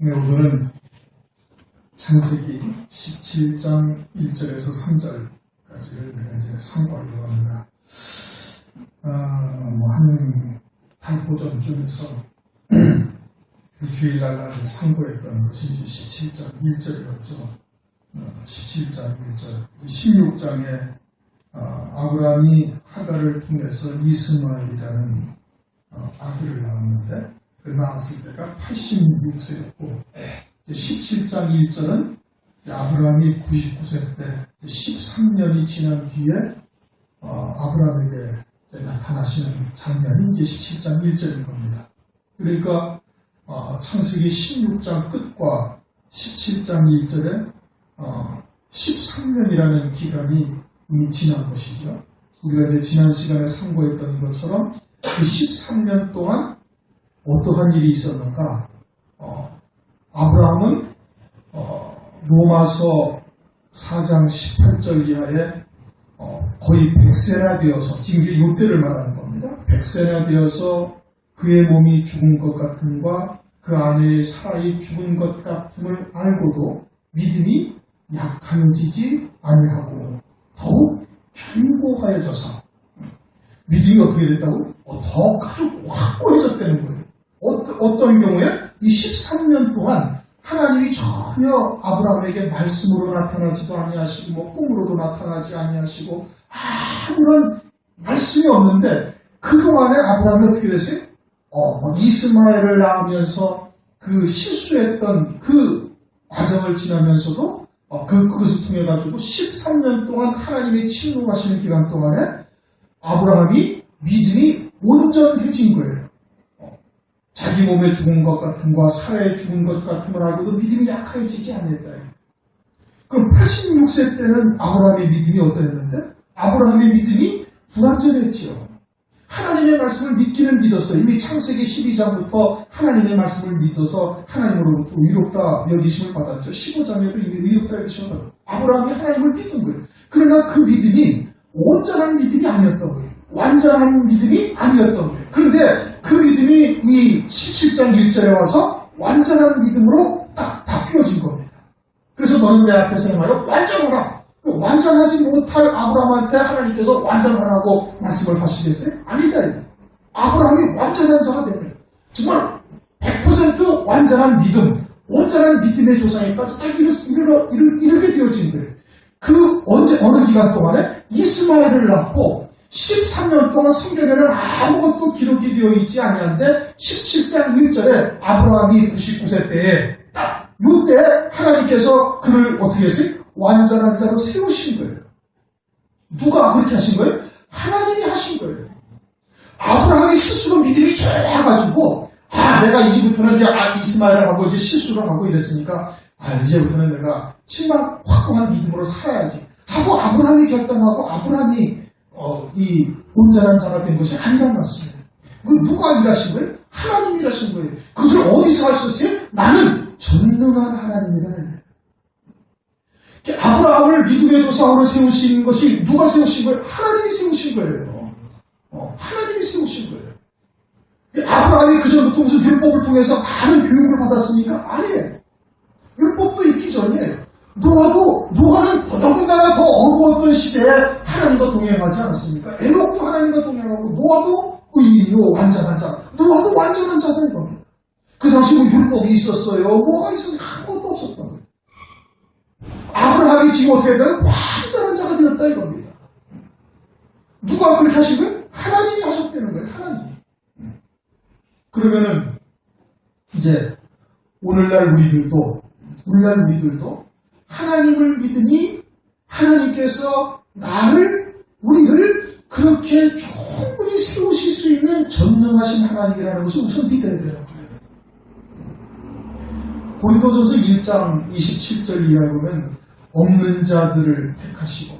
오늘은 창세기 17장 1절에서 3절까지를 내가 이제 상고하려고 합니다. 한 단포점 중에서 주일날 상고했던 것이 이제 17장 1절이었죠. 17장 1절. 16장에 아브라함이 하갈을 통해서 이스마엘이라는 아들을 낳았는데 그 낳았을 때가 86세였고 17장 1절은 아브라함이 99세 때 13년이 지난 뒤에 아브라함에게 나타나시는 장면이 이제 17장 1절인 겁니다. 그러니까 창세기 16장 끝과 17장 1절에 13년이라는 기간이 이미 지난 것이죠. 우리가 이제 지난 시간에 상고했던 것처럼 그 13년 동안 어떠한 일이 있었는가? 아브라함은 로마서 4장 18절 이하에 거의 100세나 되어서 지금 이때를 말하는 겁니다. 100세나 되어서 그의 몸이 죽은 것 같음과 그 아내의 사람이 죽은 것 같음을 알고도 믿음이 약해지지 아니하고 더욱 견고하여져서 믿음이 어떻게 됐다고? 더 아주 확고해졌다는 거예요. 어떤 경우에 이 13년 동안 하나님이 전혀 아브라함에게 말씀으로 나타나지도 아니하시고 꿈으로도 나타나지 아니하시고 아무런 말씀이 없는데 그동안에 아브라함이 어떻게 됐어요? 이스마엘을 낳으면서 그 실수했던 그 과정을 지나면서도 그것을 통해 가지고 13년 동안 하나님의 침묵하시는 기간 동안에 아브라함이 믿음이 온전해진 거예요. 자기 몸에 죽은 것 같음과 사라에 죽은 것 같음을 알고도 믿음이 약해지지 않았다. 그럼 86세 때는 아브라함의 믿음이 어떠했는데? 아브라함의 믿음이 불완전했죠. 하나님의 말씀을 믿기는 믿었어요. 이미 창세기 12장부터 하나님의 말씀을 믿어서 하나님으로부터 의롭다 여기심을 받았죠. 15장에도 이미 의롭다 여기심을 받았죠. 아브라함이 하나님을 믿은 거예요. 그러나 그 믿음이 온전한 믿음이 아니었던 거예요. 완전한 믿음이 아니었던 거예요. 그런데 그 믿음이 이 17장 1절에 와서 완전한 믿음으로 딱 바뀌어진 겁니다. 그래서 너는 내 앞에서 말하여 완전하라. 완전하지 못할 아브라함한테 하나님께서 완전하라고 말씀을 하시겠어요? 아니다. 아브라함이 완전한 자가 되면 정말 100% 완전한 믿음, 온전한 믿음의 조상에까지 딱 이르게 되어진 거예요. 그 어느 기간 동안에 이스마엘을 낳고 13년 동안 성경에는 아무것도 기록이 되어 있지 아니한데 17장 1절에 아브라함이 99세 때에 딱 이때 하나님께서 그를 어떻게 했어요? 완전한 자로 세우신 거예요. 누가 그렇게 하신 거예요? 하나님이 하신 거예요. 아브라함이 스스로 믿음이 좋아가지고 내가 이제부터는 이제 이스마엘을 하고 이제 실수를 하고 이랬으니까 이제부터는 내가 정말 확고한 믿음으로 살아야지 하고 아브라함이 결단하고 아브라함이 이 온전한 자가 된 것이 아니란 말씀이에요. 누가 일하신 거예요? 하나님이 일하신 거예요. 그것을 어디서 할 수 있어요? 나는 전능한 하나님이라 해요. 아브라함을 믿음의 조상으로 세우신 것이 누가 세우신 거예요? 하나님이 세우신 거예요. 하나님이 세우신 거예요. 아브라함이 그전부터 무슨 율법을 통해서 많은 교육을 받았습니까? 아니에요. 율법도 있기 전이에요. 노아는 더더군다나 더 어두웠던 시대에 하나님과 동행하지 않았습니까? 에녹도 하나님과 동행하고 노아도 의인이요 완전한 자. 노아도 완전한 자다 이겁니다. 그 당시 율법이 있었어요. 뭐가 있었는지 아무것도 없었던 거예요. 아브라함이 지금 어떻게 되면 완전한 자가 되었다 이겁니다. 누가 그렇게 하신 거예요? 하나님이 하셨다는 거예요. 하나님이. 그러면은 이제 오늘날 우리들도 하나님을 믿으니 하나님께서 우리를 그렇게 충분히 세우실 수 있는 전능하신 하나님이라는 것을 우선 믿어야 되는 거예요. 고린도전서 1장 27절 이하에 보면 없는 자들을 택하시고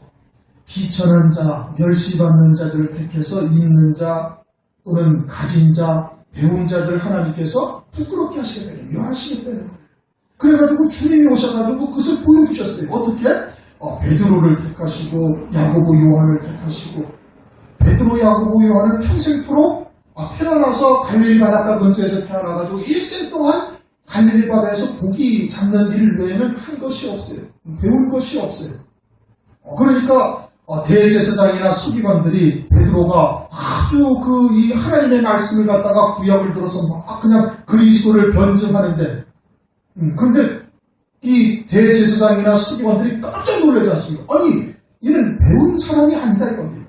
비천한 자, 멸시받는 자들을 택해서 있는 자 또는 가진 자, 배운 자들 하나님께서 부끄럽게 하시겠다는 거예요. 묘하시겠다는 거예요. 그래가지고 주님이 오셔가지고 그것을 보여주셨어요. 어떻게? 베드로를 택하시고 야고보 요한을 택하시고 베드로 야고보 요한을 평생토록 태어나서 갈릴리 바닷가 근처에서 태어나가지고 일생 동안 갈릴리 바다에서 고기 잡는 일 외에는 한 것이 없어요. 배운 것이 없어요. 그러니까 대제사장이나 서기관들이 베드로가 아주 이 하나님의 말씀을 갖다가 구약을 들어서 막 그냥 그리스도를 변증하는데 그런데 이 대제사장이나 서기관들이 깜짝 놀라지 않습니까? 아니 이는 배운 사람이 아니다 이겁니다.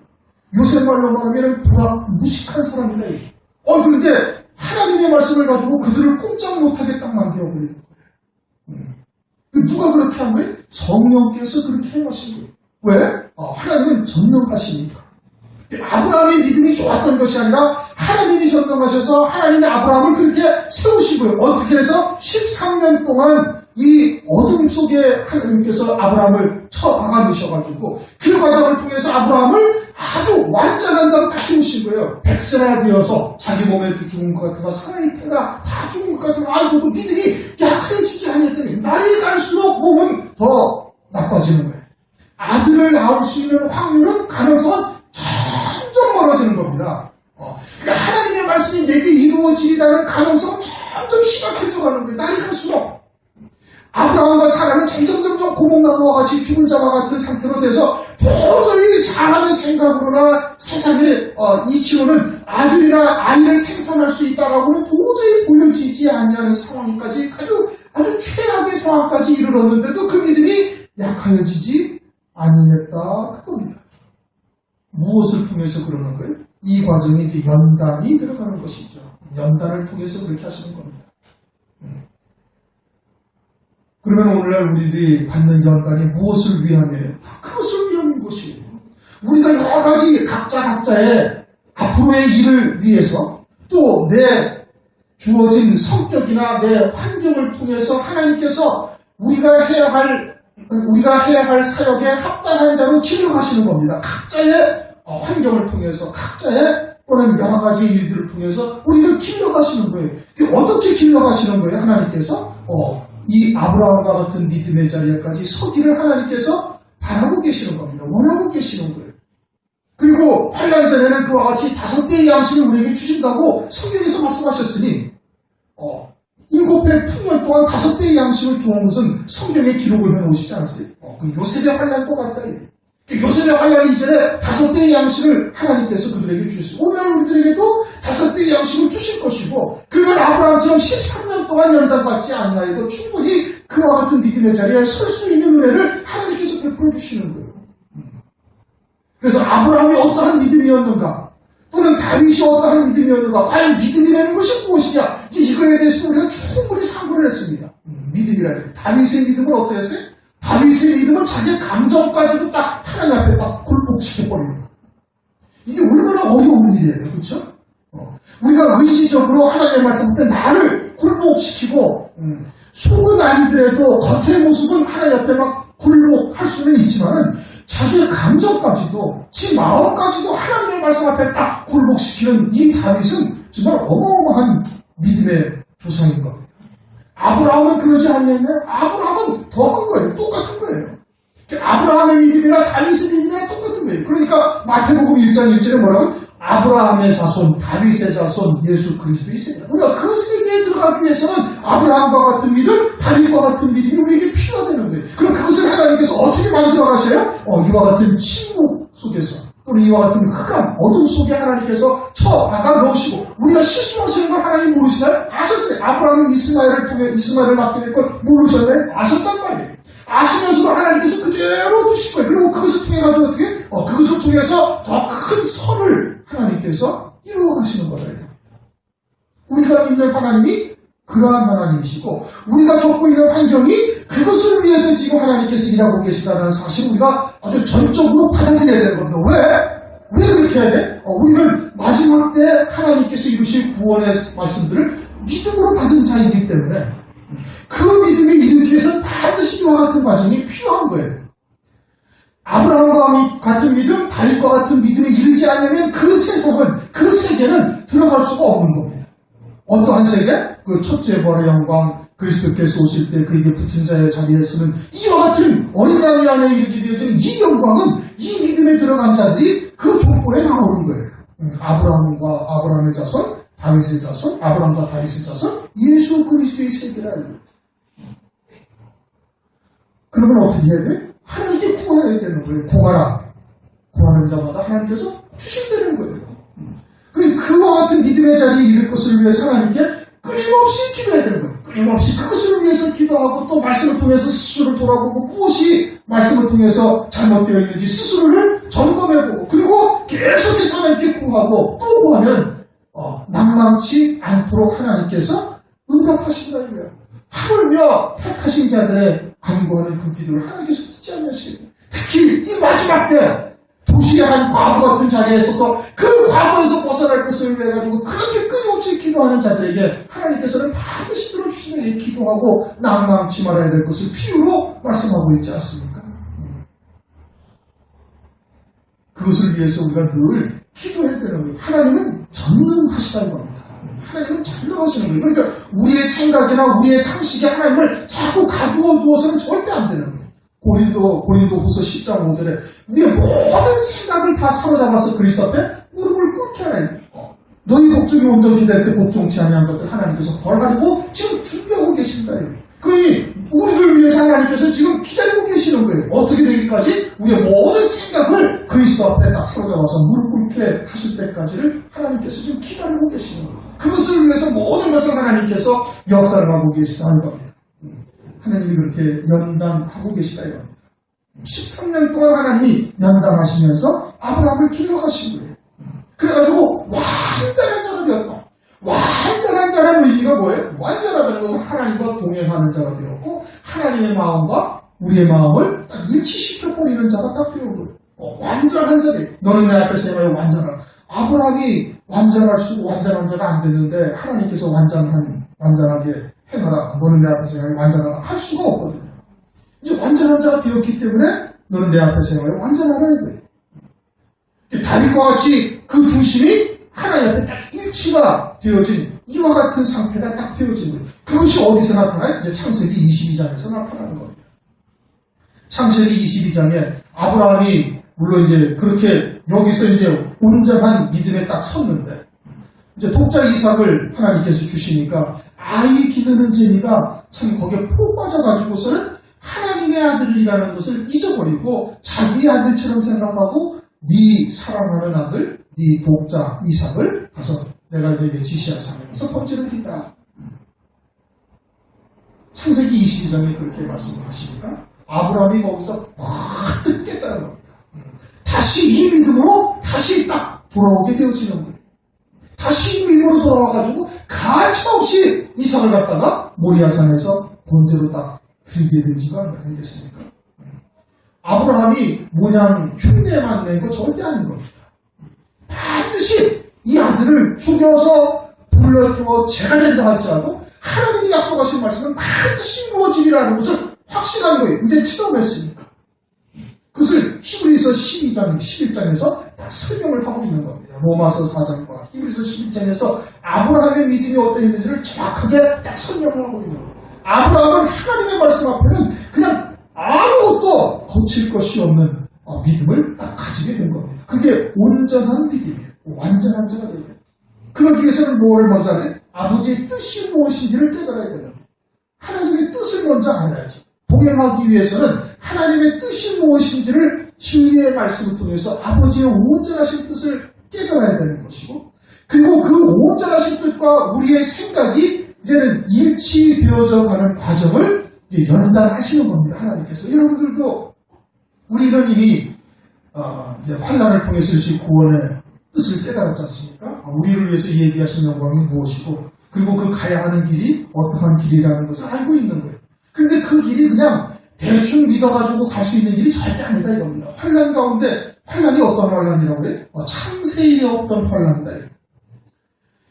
요새 말로 말하면 무식한 사람이다. 그런데 하나님의 말씀을 가지고 그들을 꼼짝 못하게 딱 만들어버리는 거예요. 누가 그렇게 한 거예요? 성령께서 그렇게 해하신 거예요. 왜? 하나님은 전능하시니까. 아브라함의 믿음이 좋았던 것이 아니라 하나님이 전능하셔서 하나님의 아브라함을 그렇게 세우시고요. 어떻게 해서 13년 동안 이 어둠 속에 하나님께서 아브라함을 쳐박아 넣으셔가지고 그 과정을 통해서 아브라함을 아주 완전한 자로 다시 오신 거예요. 백세나 되어서 자기 몸에 죽은 것 같은 거 사나이 태가 다 죽은 것 같은 거 알고도 믿음이 약해지지 않았더니 날이 갈수록 몸은 더 나빠지는 거예요. 아들을 낳을 수 있는 확률은 가능성은 점점 멀어지는 겁니다. 그러니까 하나님의 말씀이 내게 이루어지리라는 가능성은 점점 심각해져가는 거예요. 날이 갈수록. 아브라함과 사라는 점점 고목나무와 같이 죽은 자와 같은 상태로 돼서 도저히 사람의 생각으로나 세상의 이치로는 아들이나 아이를 생산할 수 있다라고는 도저히 보여지지 않는 상황까지 아주 최악의 상황까지 이르렀는데도 그 믿음이 약하여지지 아니했다 그겁니다. 무엇을 통해서 그러는 거예요? 이 과정이 이제 연단이 들어가는 것이죠. 연단을 통해서 그렇게 하시는 겁니다. 그러면 오늘날 우리들이 받는 연단이 무엇을 위함이에요? 그것을 위한 것이에요. 우리가 여러 가지 각자의 앞으로의 일을 위해서 또 내 주어진 성격이나 내 환경을 통해서 하나님께서 우리가 해야 할 사역에 합당한 자로 기능하시는 겁니다. 각자의 환경을 통해서 각자의 또는 여러 가지 일들을 통해서 우리를 길러가시는 거예요. 어떻게 길러가시는 거예요? 하나님께서 이 아브라함과 같은 믿음의 자리에까지 서기를 하나님께서 바라고 계시는 겁니다. 원하고 계시는 거예요. 그리고 환난 전에는 그와 같이 5배의 양식을 우리에게 주신다고 성경에서 말씀하셨으니 7배 풍년 동안 5배의 양식을 주는 것은 성경에 기록을 해놓으시지 않았어요. 그 요셉의 환난과 같다. 요셉의 환난 이전에 5배의 양식을 하나님께서 그들에게 주셨어요. 오늘 우리들에게도 5배의 양식을 주실 것이고 그러면 아브라함처럼 13년 동안 연단받지 아니하여도 충분히 그와 같은 믿음의 자리에 설 수 있는 은혜를 하나님께서 베풀어 주시는 거예요. 그래서 아브라함이 어떠한 믿음이었는가 또는 다윗이 어떠한 믿음이었는가 과연 믿음이라는 것이 무엇이냐 이거에 대해서 우리가 충분히 상고를 했습니다. 믿음이라는 게 다윗의 믿음은 어떠했어요? 다윗의 믿음은 자기의 감정까지도 딱 하나님 앞에 딱 굴복시켜버리는 거예요. 이게 얼마나 어려운 일이에요. 그렇죠? 우리가 의지적으로 하나님의 말씀할 때 나를 굴복시키고 속은 아니더라도 겉의 모습은 하나님 앞에 막 굴복할 수는 있지만은 자기의 감정까지도 지 마음까지도 하나님의 말씀 앞에 딱 굴복시키는 이 다윗은 정말 어마어마한 믿음의 조상인 겁니다. 아브라함은 그러지 않냐면 아브라함은 더한 거예요. 똑같은 거예요. 아브라함의 믿음이나 다윗의 믿음이나 똑같은 거예요. 그러니까 마태복음 1장 1절에 뭐라고? 아브라함의 자손, 다윗의 자손, 예수 그리스도의 세대. 우리가 그 세계에 들어가기 위해서는 아브라함과 같은 믿음, 다윗과 같은 믿음이 우리에게 필요하다는 거예요. 그럼 그것을 하나님께서 어떻게 만들어 가셔요? 이와 같은 침묵 속에서 또는 이와 같은 흑암, 어둠 속에 하나님께서 쳐박아 넣으시고 우리가 실수하시는 걸 하나님 모르시나요? 아셨어요. 아브라함이 이스마엘을 낳게 될 걸 모르셨나요? 아셨단 말이에요. 아시면서도 하나님께서 그대로 두실 거예요. 그리고 그것을 통해 가지고 어떻게? 그것을 통해서 더 큰 선을 하나님께서 이루어 가시는 거예요. 우리가 믿는 하나님이 그러한 하나님이시고 우리가 겪고 있는 환경이 그것을 위해서 지금 하나님께서 일하고 계시다는 사실을 우리가 아주 전적으로 받아들여야 되는 겁니다. 왜 그렇게 해야 돼? 우리는 마지막 때 하나님께서 이루실 구원의 말씀들을 믿음으로 받은 자이기 때문에 그 믿음이 이루기 위해서 반드시 이와 같은 과정이 필요한 거예요. 아브라함과 같은 믿음, 다윗과 같은 믿음에 이르지 않으면 그 세상은, 그 세계는 들어갈 수가 없는 겁니다. 어떠한 세계? 그 첫째 부활의 영광, 그리스도께서 오실 때 그에게 붙은 자의 자리에서는 이와 같은 어린 양이 안에 이르게 되어지는 이 영광은 이 믿음에 들어간 자들이 그 족보에 나오는 거예요. 아브라함의 자손, 다윗의 자손, 아브라함과 다윗의 자손, 예수 그리스도의 세계라. 그러면 어떻게 해야 돼? 하나님께 구해야 되는 거예요. 구하라. 구하는 자마다 하나님께서 주신다는 거예요. 그와 같은 믿음의 자리에 이를 것을 위해서 하나님께 끊임없이 기도해야 되는 거예요. 끊임없이 그것을 위해서 기도하고 또 말씀을 통해서 스스로를 돌아보고 무엇이 말씀을 통해서 잘못되어 있는지 스스로를 점검해보고 그리고 계속해서 하나님께 구하고 또 구하면 낭망치 않도록 하나님께서 응답하신다 이거예요. 하물며 택하신 자들의 간구하는 그 기도를 하나님께서 듣지 않으시겠어요. 특히 이 마지막 때 도시의 한 과부 같은 자리에 서서 그 과부에서 벗어날 것을 위해 가지고 그렇게 끊임없이 기도하는 자들에게 하나님께서는 반드시 들어주시는 기도하고 낭망치 말아야 될 것을 필요로 말씀하고 있지 않습니까? 그것을 위해서 우리가 늘 기도해야 되는 거예요. 하나님은 전능하시다는 겁니다. 하나님은 전능하시는 거예요. 그러니까 우리의 생각이나 우리의 상식이 하나님을 자꾸 가두어 두어서는 절대 안 되는 거예요. 고린도후서 10장 5절에 우리의 모든 생각을 다 사로잡아서 그리스도 앞에 무릎을 꿇게 하라. 너희 복종이 온전히 기다릴 때 복종치 아니한 것들 하나님께서 벌하리고 지금 준비하고 계신다. 그러니 우리를 위해서 하나님께서 지금 기다리고 계시는 거예요. 어떻게 되기까지? 우리의 모든 생각을 그리스도 앞에 딱 사로잡아서 무릎 꿇게 하실 때까지를 하나님께서 지금 기다리고 계시는 거예요. 그것을 위해서 모든 것을 하나님께서 역사를 하고 계시다는 겁니다. 하나님이 그렇게 연단하고 계시다 이겁니다. 13년 동안 하나님이 연단하시면서 아브라함을 길러가신 거예요. 그래가지고 완전한 자가 되었다. 완전한 자라는 의미가 뭐예요? 완전하다는 것은 하나님과 동행하는 자가 되었고 하나님의 마음과 우리의 마음을 딱 일치시켜버리는 자가 딱 되는 거예요. 완전한 자들. 너는 내 앞에서 행하여 완전하라. 아브라함이 완전한 자가 안 됐는데 하나님께서 완전하게 행하라. 너는 내 앞에서 행하여 완전하라. 할 수가 없거든요. 이제 완전한 자가 되었기 때문에 너는 내 앞에서 행하여 완전하라 이거예요. 다윗과 같이 그 중심이 하나님 앞에 딱 일치가 되어진 이와 같은 상태가 딱 되어진 거예요. 그것이 어디서 나타나요? 이제 창세기 22장에서 나타나는 겁니다. 창세기 22장에 아브라함이 물론 이제 그렇게 여기서 이제 온전한 믿음에 딱 섰는데 이제 독자 이삭을 하나님께서 주시니까 아이 기르는 재미가 참 거기에 푹 빠져가지고서는 하나님의 아들이라는 것을 잊어버리고 자기 아들처럼 생각하고 네 사랑하는 아들, 네 독자 이삭을 가서 내가 너에게 지시할 상에서 번제를 드린다. 창세기 22장에 그렇게 말씀을 하시니까 아브라함이 거기서 확 깨달은 겁니다. 다시 이 믿음으로 다시 딱 돌아오게 되어지는 거예요. 다시 이 믿음으로 돌아와가지고 가차없이 이삭을 갖다가 모리아산에서 번제로 딱 드리게 되지가 아니겠습니까? 아브라함이 모냥 흉내만 낸 거 절대 아닌 겁니다. 반드시 이 아들을 죽여서 불러주어 제가 된다 할지라도 하나님이 약속하신 말씀은 반드시 이루어지리라는 것을 확신한 거예요. 이제 체험했으니까. 그것을 히브리서 12장, 11장에서 다 설명을 하고 있는 겁니다. 로마서 4장과 히브리서 11장에서 아브라함의 믿음이 어떠했는지를 정확하게 딱 설명을 하고 있는 거예요. 아브라함은 하나님의 말씀 앞에는 그냥 아무것도 거칠 것이 없는 믿음을 딱 가지게 된 겁니다. 그게 온전한 믿음이에요. 완전한 자가 되는 거예요. 그러기 위해서는 뭐를 먼저 해야 돼? 아버지의 뜻이 무엇인지를 깨달아야 돼요. 하나님의 뜻을 먼저 알아야지. 동행하기 위해서는 하나님의 뜻이 무엇인지를 진리의 말씀을 통해서 아버지의 온전하신 뜻을 깨달아야 되는 것이고 그리고 그 온전하신 뜻과 우리의 생각이 이제는 일치되어져 가는 과정을 이제 연단하시는 겁니다. 하나님께서. 여러분들도 우리는 이미 이제 환난을 통해서 구원의 뜻을 깨달았지 않습니까? 우리를 위해서 예비하신 영광이 무엇이고 그리고 그 가야 하는 길이 어떠한 길이라는 것을 알고 있는 거예요. 그런데 그 길이 그냥 대충 믿어가지고 갈 수 있는 길이 절대 아니다 이겁니다. 환난 가운데 환난이 어떤 환난이라고 해요? 창세일에 없던 환난이다.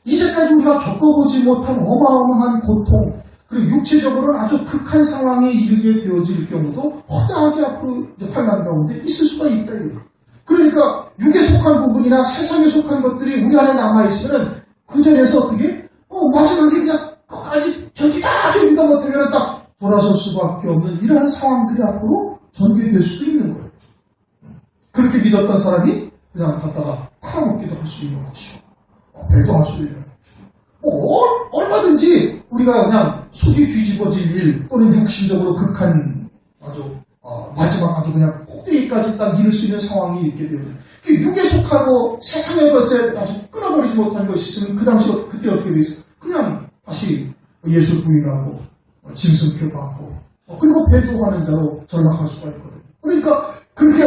이제까지 우리가 겪어보지 못한 어마어마한 고통 그리고 육체적으로는 아주 극한 상황에 이르게 되어질 경우도 허다하게 앞으로 이제 환난 가운데 있을 수가 있다. 그러니까 육에 속한 부분이나 세상에 속한 것들이 우리 안에 남아있으면 그 자리에서 어떻게 마지막에 그냥 끝까지 견디다 못하면 딱 돌아설 수밖에 없는 이러한 상황들이 앞으로 전개될 수도 있는 거예요. 그렇게 믿었던 사람이 그냥 갔다가 팔아먹기도 할 수 있는 것이고 배도할 수도 있는 것이고 얼마든지 우리가 그냥 속이 뒤집어질 일 또는 육신적으로 극한 아주 마지막 아주 그냥 꼭대기까지 딱 이룰 수 있는 상황이 있게 되어요. 육에 속하고 세상의 것에 아주 끊어버리지 못한 것이 있으면 그 당시 그때 어떻게 되겠어요? 그냥 다시 예수 부인하고 짐승표 받고 그리고 배도하는 자로 전락할 수가 있거든요. 그러니까 그렇게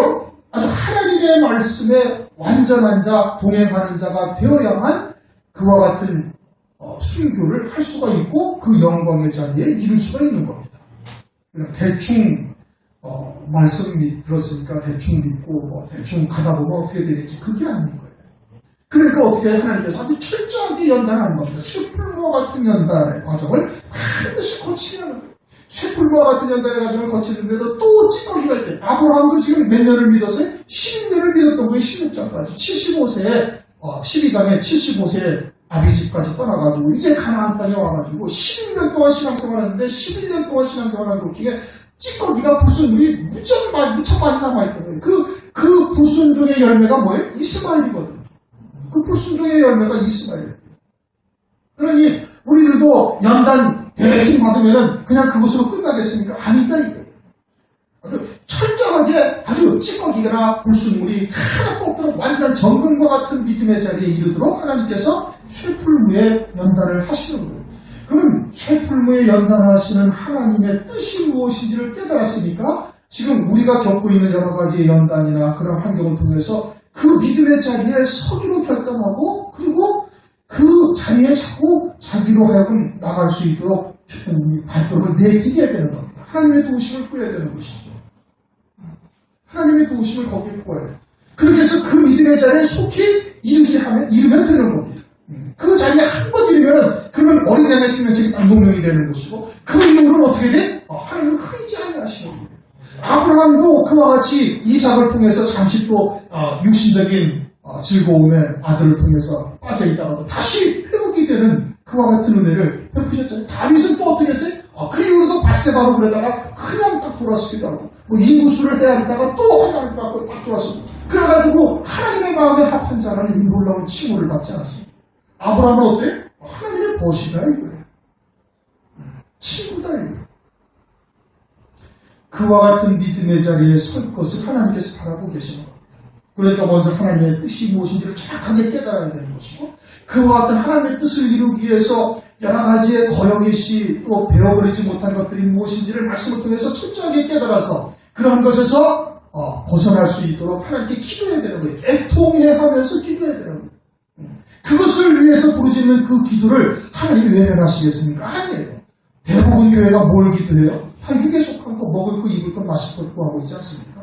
아주 하나님의 말씀에 완전한 자, 동행하는 자가 되어야만 그와 같은 순교를 할 수가 있고 그 영광의 자리에 이룰 수가 있는 겁니다. 그냥 대충 말씀 들었으니까 대충 믿고 대충 가다 보면 어떻게 되겠지? 그게 아닌 거예요. 그러니까 어떻게 하나님께서 아주 철저하게 연단하는 겁니다. 쇠풀무와 같은 연단의 과정을 반드시 거치는 거예요. 쇠풀무와 같은 연단의 과정을 거치는데도 또 찌꺼기가 있대. 아브라함도 지금 몇 년을 믿었어요? 12년을 믿었던 거예요. 16장까지. 75세에 12장에 75세에 아비집까지 떠나가지고 이제 가나안 땅에 와가지고 11년 동안 신앙생활하는데 11년 동안 신앙생활하는 것 중에 찌꺼기가 불순물이 무척 많이 남아있거든요. 그 불순종의 열매가 뭐예요? 이스마엘이거든요. 그 불순종의 열매가 이스마엘. 그러니 우리들도 연단 대충 받으면 그냥 그것으로 끝나겠습니까? 아니다 이거예요. 아주 철저하게 아주 찌꺼기나 불순물이 하나도 없도록 완전한 정금과 같은 믿음의 자리에 이르도록 하나님께서 쇠풀무에 연단을 하시는 거예요. 그러면 쇠풀무에 연단하시는 하나님의 뜻이 무엇인지를 깨달았으니까 지금 우리가 겪고 있는 여러 가지의 연단이나 그런 환경을 통해서 그 믿음의 자리에 서기로 결단하고 그리고 그 자리에 자꾸 자기로 하여금 나갈 수 있도록 발걸음을 내디뎌야 되는 겁니다. 하나님의 도우심을 구해야 되는 것이죠. 하나님의 도우심을 거기에 구해야 돼요. 그렇게 해서 그 믿음의 자리에 속히 이르면 되는 겁니다. 그 자리에 한 번 이르면 그러면 어린 양의 생명책이 단독명이 되는 것이고 그 이후로는 어떻게 돼? 하나님은 흐리지 아니하시는 거예요. 아브라함도 그와 같이 이삭을 통해서 잠시 또 육신적인 즐거움의 아들을 통해서 빠져있다가도 다시 회복이 되는 그와 같은 은혜를 베푸셨잖아요. 다윗은 또 어떻게 했어요? 그 이후로도 바세바로 그러다가 그냥 딱 돌아서기도 하고 인구수를 헤아리다가 또 하나님 받고 딱 돌아서고 그래가지고 하나님의 마음에 합한 자라는 이 놀라운 칭호를 받지 않았습니다. 아브라함은 어때? 하나님의 벗이다 이거예요. 친구다 이거예요. 그와 같은 믿음의 자리에 설 것을 하나님께서 바라고 계시는 겁니다. 그러니까 먼저 하나님의 뜻이 무엇인지를 정확하게 깨달아야 되는 것이고 그와 같은 하나님의 뜻을 이루기 위해서 여러 가지의 거역이시 또 배워버리지 못한 것들이 무엇인지를 말씀을 통해서 철저하게 깨달아서 그러한 것에서 벗어날 수 있도록 하나님께 기도해야 되는 거예요. 애통해하면서 기도해야 되는 거예요. 그것을 위해서 부르짖는 그 기도를 하나님이 외면하시겠습니까? 아니에요. 대부분 교회가 뭘 기도해요? 다 육에 속한 거 먹을 거 입을 거 마실 거 구하고 있지 않습니까?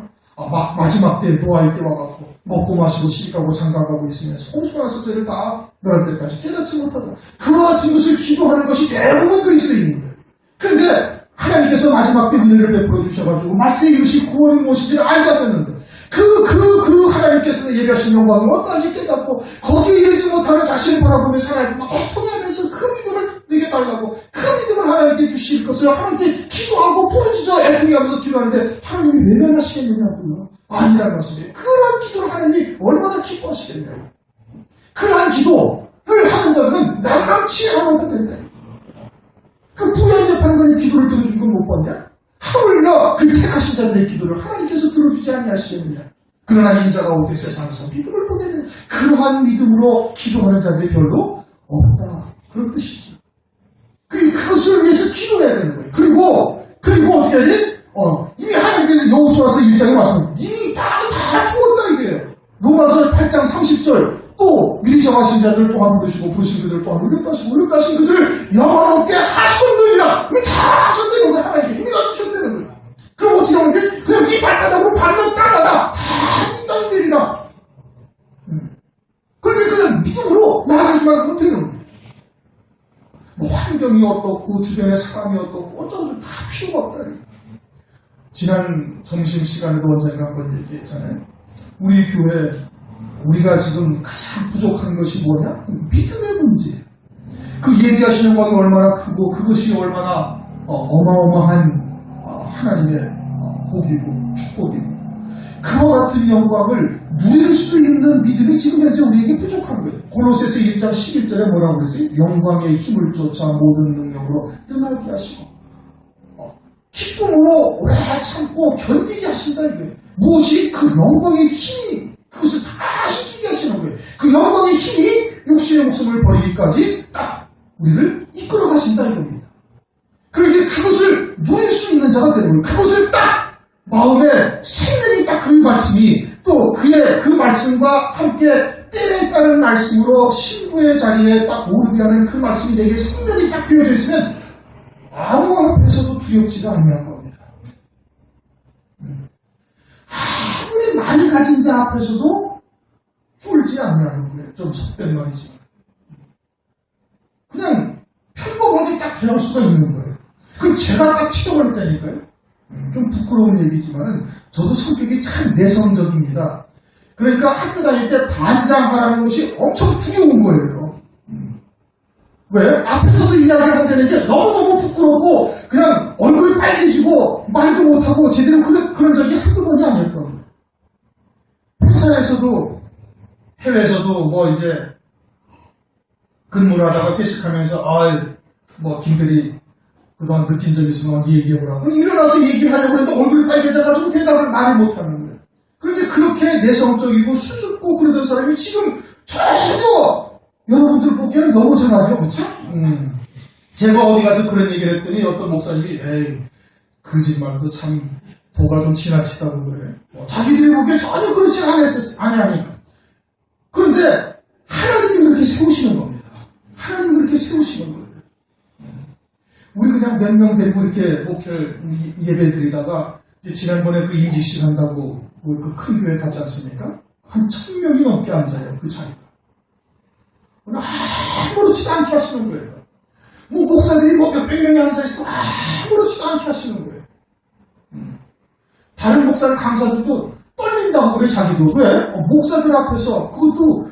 마지막 때 노아일 때 와갖고 먹고 마시고 시가고 장가가고 있으면서 홍수가 나서 저를 다 넣을 때까지 깨닫지 못하다. 그와 같은 것을 기도하는 것이 대부분 그리스도인입니다. 그런데 하나님께서 마지막 때 은혜를 베풀어 주셔가지고 말세 이것이 구원이 무엇인지를 알게 하셨는데 그 하나님께서는 예비하신 영광이 어떠한지 깨닫고 거기에 이르지 못하는 자신을 바라보며 살아야 막 애통하면서 그 믿음을 내게 달라고 그 믿음을 하나님께 주실 것을 하나님께 기도하고 부르짖어 애통하면서 기도하는데 하나님이 외면하시겠느냐고요? 아니라는 말씀이에요. 그러한 기도를 하나님이 얼마나 기뻐하시겠냐고. 그러한 기도를 하는 자들은 남남치 않아도 된다. 그 부연 재판관이 기도를 들어준 건 못 봤냐? 하물며 그 택하신 자들의 기도를 하나님께서 들어주지 아니하시겠느냐. 그러나 인자가 오되 세상에서 믿음을 보게 되는 그러한 믿음으로 기도하는 자들이 별로 없다. 그런 뜻이죠. 그것을 위해서 기도해야 되는 거예요. 그리고 어떻게 해야 돼? 이미 하나님께서 여호수아서 1장에 말씀합니다. 이미 다 죽었다 이게요. 로마서 8장 30절 또 미리 정하신 자들 또한 부르시고 부르신 그들 또한 의롭다 하신 그들을 영원롭게 하셨느니라. 이미 다 하셨다는 거예요. 하나님께 이미 다 주셨다는 거예요. 그럼 어떻게 하는 게? 그냥 이 발바닥으로 밟는 땅마다 다 이 땅이 되리라. 그러니까 그냥 믿음으로 나아가기만 하면 되는 거예요. 뭐 환경이 어떻고 주변에 사람이 어떻고 어쩌고 다 필요가 없다. 지난 점심시간에도 언젠가 한번 얘기했잖아요. 우리 교회 우리가 지금 가장 부족한 것이 뭐냐? 믿음의 문제. 그 예비하신 영광이 얼마나 크고 그것이 얼마나 어마어마한 하나님의 복이고 축복이고 그 그와 같은 영광을 누릴 수 있는 믿음이 지금 현재 우리에게 부족한 거예요. 골로새서 1장 11절에 뭐라고 그랬어요? 영광의 힘을 쫓아 모든 능력으로 능하게 하시고 기쁨으로 오래 참고 견디게 하신다 이거예요. 무엇이? 그 영광의 힘이 그것을 다 이기게 하시는 거예요. 그 영광의 힘이 육신의 목숨을 버리기까지 딱 우리를 이끌어 가신다 이겁니다. 그러기에 그것을 누릴 수 있는 자가 되는 거예요. 그것을 딱 마음에 생명이 딱 그 말씀이 또 그의 그 말씀과 함께 때에 따른 말씀으로 신부의 자리에 딱 오르게 하는 그 말씀이 내게 생명이 딱 비워져 있으면 아무 앞에서도 두렵지가 않는 겁니다. 아무리 많이 가진 자 앞에서도 쫄지 않냐는 거예요. 좀 속된 말이지만. 그냥 평범하게 딱 대할 수가 있는 거예요. 그럼 제가 딱 치동할 때니까요. 좀 부끄러운 얘기지만은 저도 성격이 참 내성적입니다. 그러니까 학교 다닐 때 반장하라는 것이 엄청 두려운 거예요. 왜? 앞에 서서 이야기를 한다는 게 너무너무 부끄럽고 그냥 얼굴이 빨개지고 말도 못하고 제대로 그런 적이 한두 번이 아니었던 거예요. 회사에서도 해외에서도 뭐 이제 근무를 하다가 회식하면서 뭐 김대리 그동안 느낀 적 있으면 어디 얘기해보라고. 일어나서 얘기를 하려고 했는데 얼굴이 빨개져가지고 대답을 말을 못하는 거예요. 그런데 그렇게 내성적이고 수줍고 그러던 사람이 지금 전혀 여러분들 보기에는 너무 잘하죠. 그렇죠? 제가 어디 가서 그런 얘기를 했더니 어떤 목사님이 에이 거짓말도 참 도가 좀 지나치다고 그래. 자기들이 보기에 전혀 그렇지 아니하니까. 그런데 하나님이 그렇게 세우시는 겁니다. 하나님이 그렇게 세우시는 거예요. 우리 그냥 몇 명 데리고 이렇게 목회를 예배 드리다가 지난번에 그 임직식 한다고 그 큰 교회 갔지 않습니까? 한 1000명이 넘게 앉아요. 그 자리가. 아무렇지도 않게 하시는 거예요. 뭐 목사들이 뭐 몇백 명이 앉아있어 아무렇지도 않게 하시는 거예요. 다른 목사들 강사들도 떨린다고 그래 자기도. 왜? 목사들 앞에서 그것도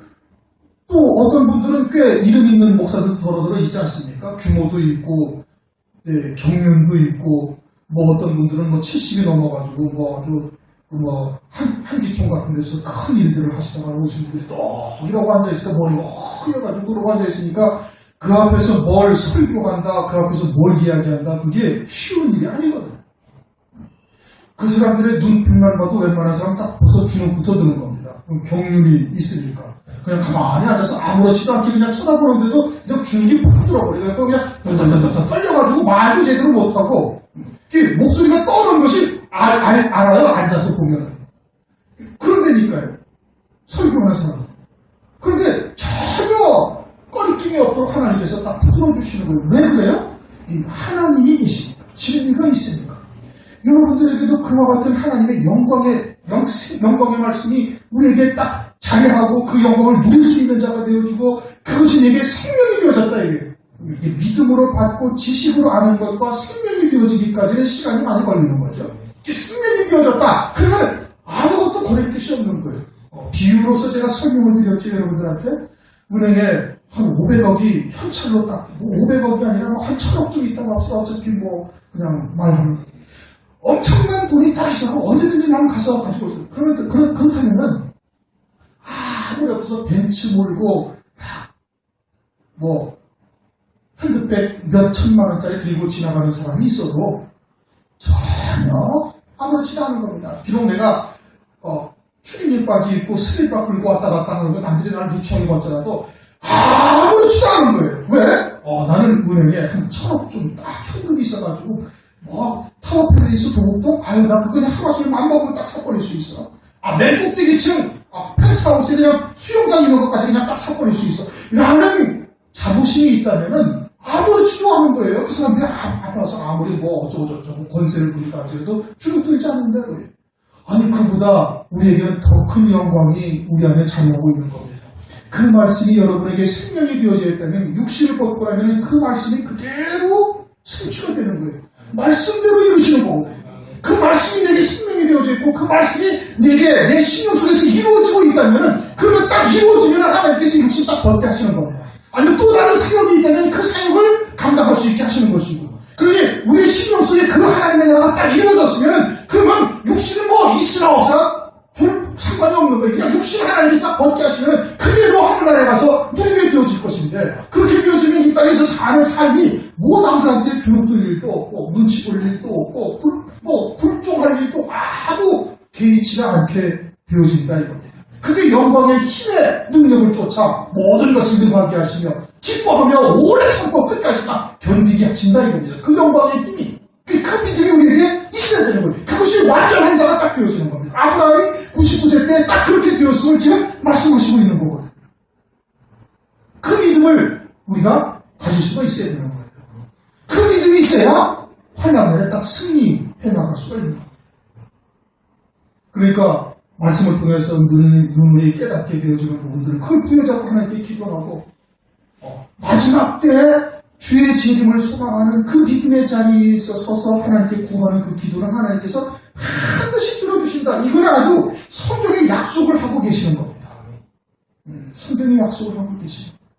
또 어떤 분들은 꽤 이름 있는 목사들 더러더러 있지 않습니까? 규모도 있고 네, 경륜도 있고 뭐 어떤 분들은 뭐 70이 넘어가지고 뭐 아주 한기총 같은 데서 큰 일들을 하시다가 오신 분들이 떡이라고 앉아있으니까 머리가 허여가지고 그러고 앉아있으니까 그 앞에서 뭘 설교한다, 그 앞에서 뭘 이야기한다, 그게 쉬운 일이 아니거든. 그 사람들의 눈빛만 봐도 웬만한 사람 딱 벌써 주눅부터 드는 겁니다. 경륜이 있으니까. 그냥 가만히 앉아서 아무렇지도 않게 그냥 쳐다보는데도 그냥 주눅이 푹 들어버리니까 그냥 덜덜덜덜 떨려가지고 말도 제대로 못하고 목소리가 떠오르는 것이 알아요. 앉아서 보면. 그런데니까요. 설교하는 사람. 그런데 전혀 꺼리낌이 없도록 하나님께서 딱 풀어주시는 거예요. 왜 그래요? 이 하나님이 계시니까. 진리가 있으니까. 여러분들에게도 그와 같은 하나님의 영광의 말씀이 우리에게 딱 자리하고 그 영광을 누릴 수 있는 자가 되어주고 그것이 내게 생명이 되어졌다 이거예요. 이게 믿음으로 받고 지식으로 아는 것과 생명이 되어지기까지는 시간이 많이 걸리는 거죠. 이게 생명이 되어졌다. 그러면 아무것도 거릴 것이 없는 거예요. 비유로서 제가 설명을 드렸죠 여러분들한테. 은행에 한 500억이 현찰로 딱 500억이 아니라 한 1000억쯤 있다고 합시다. 어차피 뭐 그냥 말하는 거예요. 엄청난 돈이 다 있어. 언제든지 난 가서 가지고 있어요. 그렇다면은 아무리 없어서 벤츠 몰고 뭐 핸드백 몇 천만 원짜리 들고 지나가는 사람이 있어도 전혀 아무렇지도 않은 겁니다. 비록 내가 추리닝 바지 입고 슬리퍼 끌고 왔다 갔다 하는 거 남들이 나를 누추하게 봤더라도 아무렇지도 않은 거예요. 왜? 나는 은행에 한 1000억 좀 딱 현금이 있어가지고 타워팰리스 도곡동? 나 그거 그냥 하루아침에 맘먹으면 딱 사버릴 수 있어. 맨 꼭대기층 펜트하우스에 그냥 수영장 있는 것까지 그냥 딱 사버릴 수 있어. 라는 자부심이 있다면은 아무렇지도 않은 거예요. 그 사람들이 앞에서 아무리 뭐 어쩌고저쩌고 권세를 부리다 할지라도 주눅들지 않는다 거예요. 아니 그보다 우리에게는 더 큰 영광이 우리 안에 자리하고 있는 겁니다. 그 말씀이 여러분에게 생명이 되어져 있다면 육신을 벗고 나면 그 말씀이 그대로 성취가 되는 거예요. 말씀대로 이루시는 거거든요. 그 말씀이 내게 생명이 되어져 있고 그 말씀이 내게 내 신경 속에서 이루어지고 있다면 그러면 딱 이루어지면 하나님께서 육신 딱 벗게 하시는 겁니다. 아니면 또 다른 사역이 있다면 그 사역을 감당할 수 있게 하시는 것이고 그러니 우리의 신경 속에 그 하나님의 나라가 딱 이루어졌으면 그러면 육신은 뭐 있으나 없으나 상관이 없는 거예요. 그냥 육신을 하나님께서 딱 벗게 하시면 그대로 하늘나라에 가서 누리게 되어질 것인데, 그렇게 되어지면 이 땅에서 사는 삶이 뭐 남들한테 주눅들 일도 없고 눈치 볼 일도 없고 불종할 일도 아무 개의치가 않게 되어진다 이겁니다. 그게 영광의 힘의 능력을 쫓아 모든 것을 능하게 하시며 기뻐하며 오래 참고 끝까지 다 견디게 하신다 이겁니다. 그 영광의 힘이, 그 믿음이 우리에게 있어야 되는 거예요. 그것이 완전한 자가 딱 되어지는 겁니다. 아브라함이 99세 때 딱 그렇게 되었음을 지금 말씀하시고 있는 거거든요. 그 믿음을 우리가 가질 수가 있어야 되는 거예요. 그 믿음이 있어야 환난날에 딱 승리해 나갈 수가 있는 거예요. 그러니까 말씀을 통해서 눈에 깨닫게 되어지는 부분들을 그걸 부여잡고 하나님께 기도하고 마지막 때 주의 재림을 소망하는 그 믿음의 자리에 서서 하나님께 구하는 그 기도는 하나님께서 반드시 들어주신다. 이건 아주 성경의 약속을 하고 계시는 겁니다. 성경의 약속을 하고 계시는 겁니다.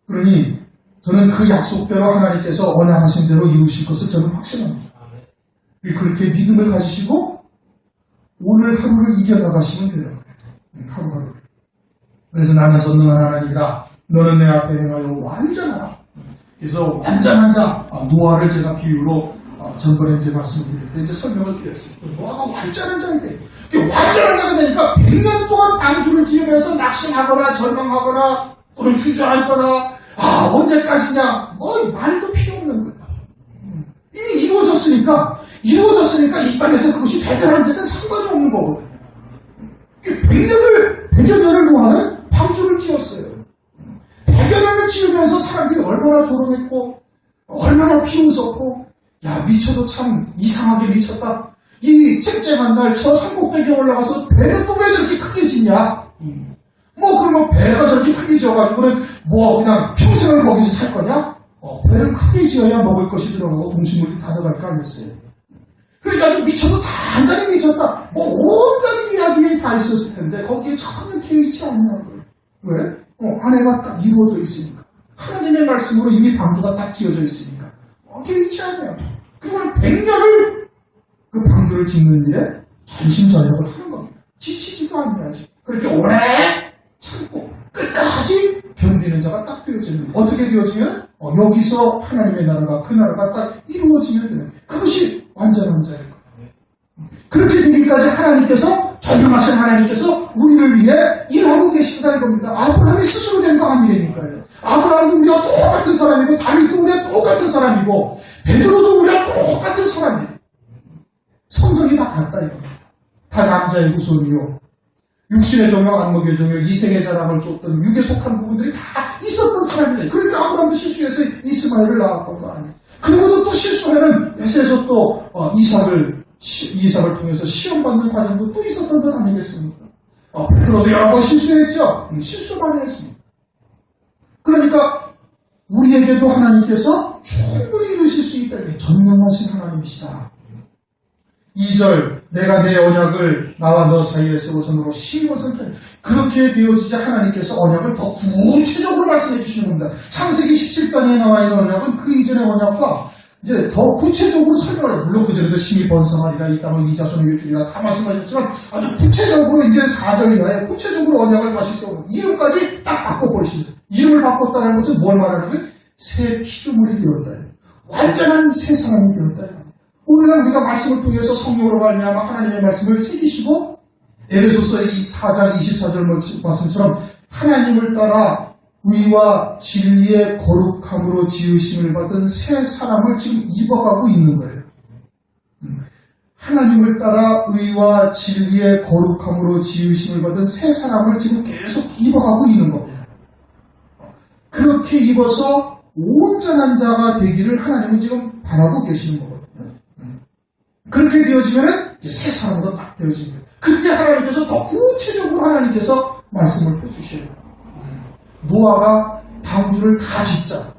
그러니 저는 그 약속대로 하나님께서 언약하신 대로 이루실 것을 저는 확신합니다. 그렇게 믿음을 가지시고 오늘 하루를 이겨나가시면 되는 거예요. 하루하루. 그래서 나는 전능한 하나님이다. 너는 내 앞에 행하여 완전하라. 그래서 완전한 자, 노아를 제가 비유로 전번에 이제 말씀드릴 때 이제 설명을 드렸어요. 노아가 완전한 자인데, 완전한 자가 되니까 100년 동안 방주를 지으면서 낙심하거나 절망하거나 또는 주저앉거나 언제까지냐, 말도 필요 없는 거예요. 이미 이루어졌으니까 이 땅에서 그것이 되든 안 되든 상관이 없는 거거든요. 100여 년을 노아는 방주를 지었어요. 100여 년을 지으면서 사람들이 얼마나 조롱했고 얼마나 비웃었고, 야 미쳐도 참 이상하게 미쳤다. 이 쨍쨍한 날 저 산꼭대기에 올라가서 배를 또 왜 저렇게 크게 짓냐. 그러면 배가 저렇게 크게 지어가지고는 그냥 평생을 거기서 살 거냐? 배를 크게 지어야 먹을 것이 들어가고 동식물이 다 들어갈 거 아니었어요. 그러니까 아주 미쳐도 단단히 미쳤다. 온갖 이야기가 다 있었을 텐데 거기에 전혀 개의치 않는 거예요. 왜? 안에가 딱 이루어져 있으니까. 하나님의 말씀으로 이미 방주가 딱 지어져 있으니까. 개의치 않아요. 그러면 100년을 그 방주를 짓는 일에 전심전력을 하는 겁니다. 지치지도 않아야지. 그렇게 오래 참고 끝까지 견디는 자가 딱 되어지는 거예요. 어떻게 되어지면? 여기서 하나님의 나라가, 그 나라가 딱 이루어지면 되는 거예요. 그것이 완전한 자일 거예요. 그렇게 되기까지 하나님께서, 전능하신 하나님께서 우리를 위해 일하고 계신다 이겁니다. 아브라함이 스스로 된 거 아니라니까요. 아브라함도 우리와 똑같은 사람이고, 다윗도 우리와 똑같은 사람이고, 베드로도 우리와 똑같은 사람이에요. 성전이 다 같다 이겁니다. 다 남자의 후손이요. 육신의 종교, 안목의 종교, 이생의 자랑을 쫓던 육에 속한 부분들이 다 있었던 사람이네. 그러니까 아브라함도 실수해서 이스마엘을 낳았던 거 아니에요. 그리고도 또 실수하면 에세서 또 이삭을 통해서 시험받는 과정도 또 있었던 것 아니겠습니까? 베드로도 여러 번 실수했죠. 실수 많이 했습니다. 그러니까 우리에게도 하나님께서 충분히 이루실 수 있다. 전능하신 하나님이시다. 2절, 내가 내 언약을 나와 너 사이에 세워서므로 심어선 그렇게 되어지자 하나님께서 언약을 더 구체적으로 말씀해 주시는 겁니다. 창세기 17장에 나와 있는 언약은 그 이전의 언약과 이제 더 구체적으로 설명을 해요. 물론 그전에도 심히 번성하리라, 이 땅을 이자손에게 주리라 다 말씀하셨지만 아주 구체적으로 이제 4절 이하에 구체적으로 언약을 다시 세우고 이름까지 딱 바꿔버리시면서, 이름을 바꿨다는 것은 뭘 말하는 거예요? 새 피조물이 되었다. 완전한 새 사람이 되었다. 오늘날 우리가 말씀을 통해서 성령으로 말미암아 하나님의 말씀을 새기시고, 에베소서 4장 24절 말씀처럼 하나님을 따라 의와 진리의 거룩함으로 지으심을 받은 새 사람을 지금 입어가고 있는 거예요. 하나님을 따라 의와 진리의 거룩함으로 지으심을 받은 새 사람을 지금 계속 입어가고 있는 겁니다. 그렇게 입어서 온전한 자가 되기를 하나님은 지금 바라고 계시는 거거든요. 그렇게 되어지면 이제 새 사람으로 딱 되어지는 거예요. 그때 하나님께서 더 구체적으로 하나님께서 말씀을 해주셔야 돼요. 노아가 방주를 다 짓자.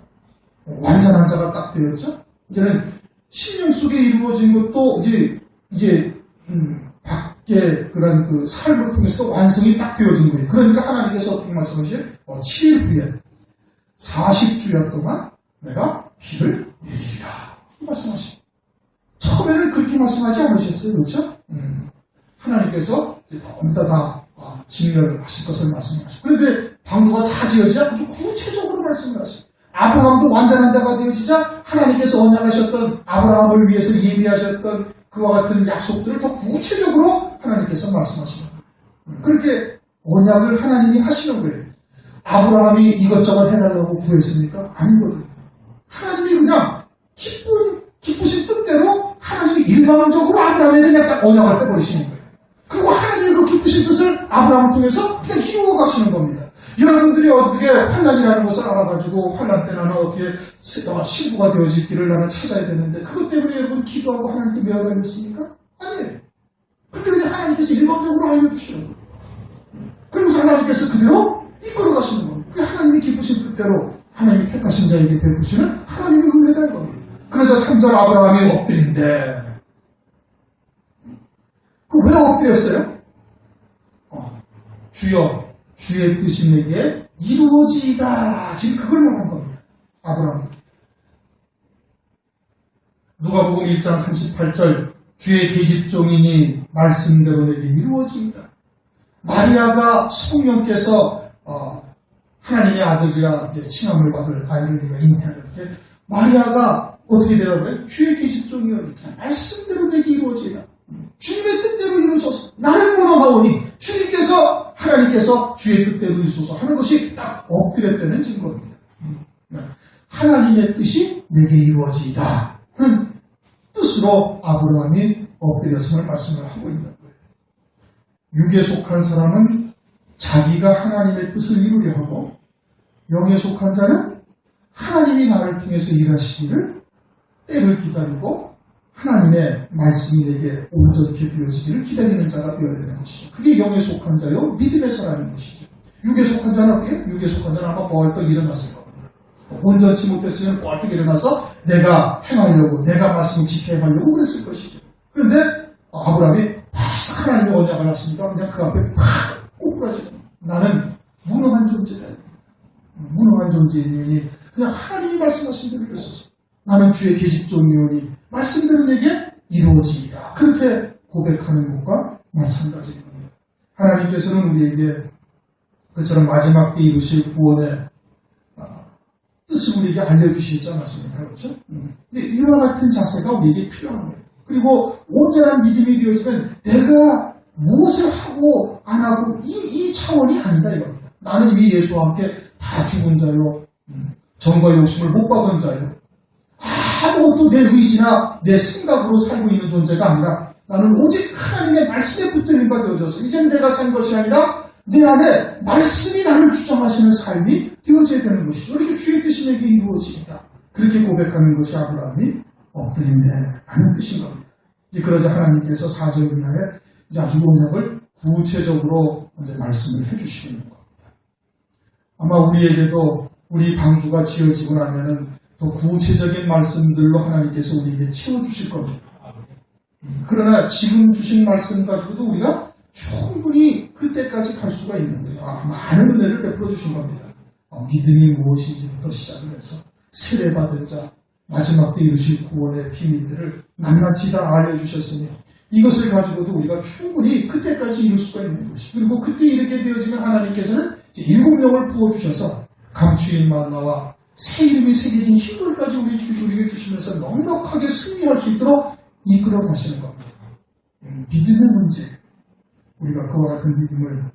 완전한 자가 딱 되었죠. 이제는 신령 속에 이루어진 것도 이제 밖에 그런 그 삶을 통해서 완성이 딱 되어진 거예요. 그러니까 하나님께서 어떻게 말씀하시죠? 7일 후에 40주야 동안 내가 비를 내리리라 말씀하시죠. 처음에는 그렇게 말씀하지 않으셨어요. 그렇죠? 하나님께서 이제 너무 다 진멸하실 것을 말씀하시고, 그런데 방주가 다 지어지자 아주 구체적으로 말씀을 하시고, 아브라함도 완전한 자가 되어지자 하나님께서 언약하셨던 아브라함을 위해서 예비하셨던 그와 같은 약속들을 더 구체적으로 하나님께서 말씀하시는 거예요. 그렇게 언약을 하나님이 하시는 거예요. 아브라함이 이것저것 해달라고 구했습니까? 아니거든요. 하나님이 그냥 기쁘신 뜻대로 하나님이 일방적으로 아브라함에게 그냥 딱 언약을 빼버리시는 거예요. 그리고 하나님이 그 기쁘신 뜻을 아브라함을 통해서 그냥 이루어 가시는 겁니다. 여러분들이 어떻게 환난이라는 것을 알아가지고 환난 때 나는 어떻게 신부가 되어질 길을 나는 찾아야 되는데 그것 때문에 여러분 기도하고 하나님께 매어달렸습니까? 아니에요. 근데 그냥 하나님께서 일방적으로 알려주시는 거예요. 그러면서 하나님께서 그대로 이끌어 가시는 겁니다. 그 하나님이 기쁘신 뜻대로 하나님이 택하신 자에게 베푸시는 하나님의 은혜다 겁니다. 그래서 3절 아브라함이 엎드린데 왜 엎드렸어요? 주여 주의 뜻이 내게 이루어지이다. 지금 그걸 말한 겁니다. 아브라함. 누가복음 1장 38절 주의 계집종이니 말씀대로 내게 이루어지이다. 마리아가 성령께서 하나님의 아들이라 이제 칭함을 받을 아이를 내가 잉태하는데 마리아가 어떻게 되라고요? 주의 계집종이여 말씀대로 내게 이루어지이다. 주님의 뜻대로 이루소서. 나는 원하오니 주님께서 하나님께서 주의 뜻대로 이루소서 하는 것이 딱 엎드렸다는 증거입니다. 하나님의 뜻이 내게 이루어지이다 하는 뜻으로 아브라함이 엎드렸음을 말씀을 하고 있는 거예요. 육에 속한 사람은 자기가 하나님의 뜻을 이루려 하고 영에 속한 자는 하나님이 나를 통해서 일하시기를 때를 기다리고 하나님의 말씀이 내게 온전히 되어지기를 기다리는 자가 되어야 되는 것이죠. 그게 영에 속한 자요 믿음의 사람인 것이죠. 육에 속한 자는 어떻게? 육에 속한 자는 아마 벌떡 일어났을 겁니다. 온전치 못했으면 벌떡 일어나서 내가 행하려고 내가 말씀을 지켜야 하려고 그랬을 것이죠. 그런데 아브라함이 바싹 하나님의 언약을 하시니까 그냥 그 앞에 팍 꼬꾸라지는 나는 무능한 존재다. 무능한 존재이니 그냥 하나님이 말씀하신 대로 이루소서. 나는 주의 계집종이오니 말씀대로 내게 이루어지이다. 그렇게 고백하는 것과 마찬가지인 겁니다. 하나님께서는 우리에게 그처럼 마지막 때 이루실 구원의 뜻을 우리에게 알려주시지 않았습니까? 그렇죠? 근데 이와 같은 자세가 우리에게 필요한 거예요. 그리고 온전한 믿음이 되어지면 내가 무엇을 하고 안 하고 이 차원이 아니다 이겁니다. 나는 이미 예수와 함께 다 죽은 자요. 정과 욕심을 못 박은 자요. 아무것도 내 의지나 내 생각으로 살고 있는 존재가 아니라 나는 오직 하나님의 말씀에 붙들림 바 되어져서 이젠 내가 산 것이 아니라 내 안에 말씀이 나를 주장하시는 삶이 되어져야 되는 것이죠. 이렇게 주의 뜻이 내게 이루어지다. 그렇게 고백하는 것이 아브라함이 엎드린데 하는 뜻인 겁니다. 이제 그러자 하나님께서 4절 이하에 이제 아주 언약을 구체적으로 이제 말씀을 해주시는 겁니다. 아마 우리에게도 우리 방주가 지어지고 나면은 더 구체적인 말씀들로 하나님께서 우리에게 채워주실 겁니다. 그러나 지금 주신 말씀 가지고도 우리가 충분히 그때까지 갈 수가 있는 거예요. 많은 은혜를 베풀어 주신 겁니다. 믿음이 무엇인지부터 시작을 해서 세례받은 자, 마지막 때 이루실 구원의 비밀들을 낱낱이 다 알려주셨으니 이것을 가지고도 우리가 충분히 그때까지 이룰 수가 있는 것이. 그리고 그때 이렇게 되어지면 하나님께서는 7명을 부어주셔서 감추인 만나와 새 이름이 새겨진 힘들까지 우리에게 주시면서 넉넉하게 승리할 수 있도록 이끌어 가시는 겁니다. 믿음의 문제. 우리가 그와 같은 믿음을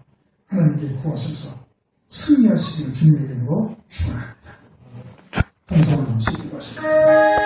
하나님께 구하셔서 승리하시기를 주님의 이름으로 축원합니다. 동성을 넘치기로 하시겠습니다.